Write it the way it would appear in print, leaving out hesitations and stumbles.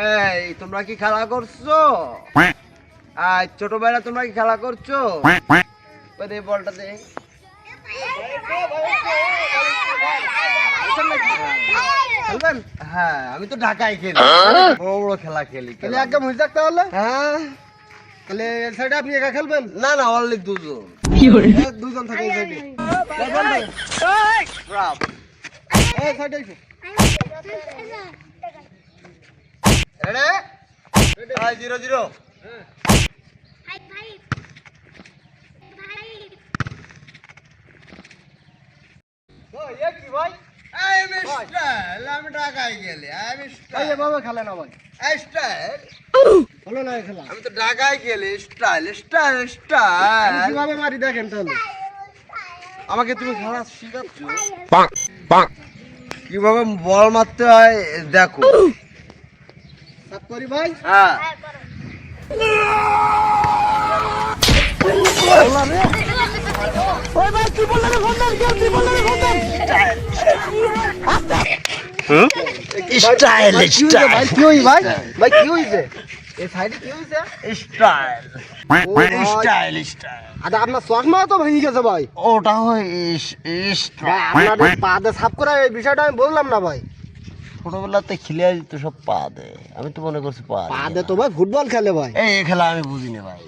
এই তোমরা কি খেলা করছো? ছোট ভাইরা তোমরা কি খেলা করছো? ওই দে বলটা দে। খেলবেন? হ্যাঁ, আমি তো ঢাকায় খেলি, বড় বড় খেলা খেলি। তাহলে একদম হয়ে যাক তাহলে। হ্যাঁ, তাহলে এই সাইডে আপনি একা খেলবেন? না না, অনলি দুজন। দুজন থাকে এই সাইডে। ব্রাভ। এই সাইডে এসো। রেডি? 0-0। ওই এ কি ভাই? এই মিস্টার, আমি ঢাকায় গেলি। আমি ভাই এভাবে খেলে না ভাই। স্টাইল। হলো না এই খেলা। আমি তো ঢাকায় গেলি। স্টাইল স্টাইল আমি স্টাইল। কিভাবে মারি দেখেন তাহলে। আমাকে তুমি খেলা শিখাচ্ছ? কিভাবে বল মারতে হয় দেখো। সাত করি ভাই। হ্যাঁ, ওই ভাই কি বললেন ফোন দেন, কি বললেন ফোন দেন। স্টাইল ভাই কি হই ভাই? ভাই কি হইছে? এই সাইডে কি হইছে? Style style style. আরে আপনার চশমা তো ভেঙে গেছে ভাই। ওটা হয় ভাই স্টাইল। আপনার পা দিয়ে সাফ করা এই বিষয়টা আমি বললাম না ভাই। ছোটবেলাতে খেলে আসি তো সব পা দেয়, আমি তো মনে করছি পা পা দিয়ে তো ভাই ফুটবল খেলে ভাই। এই খেলা আমি বুঝিনি ভাই।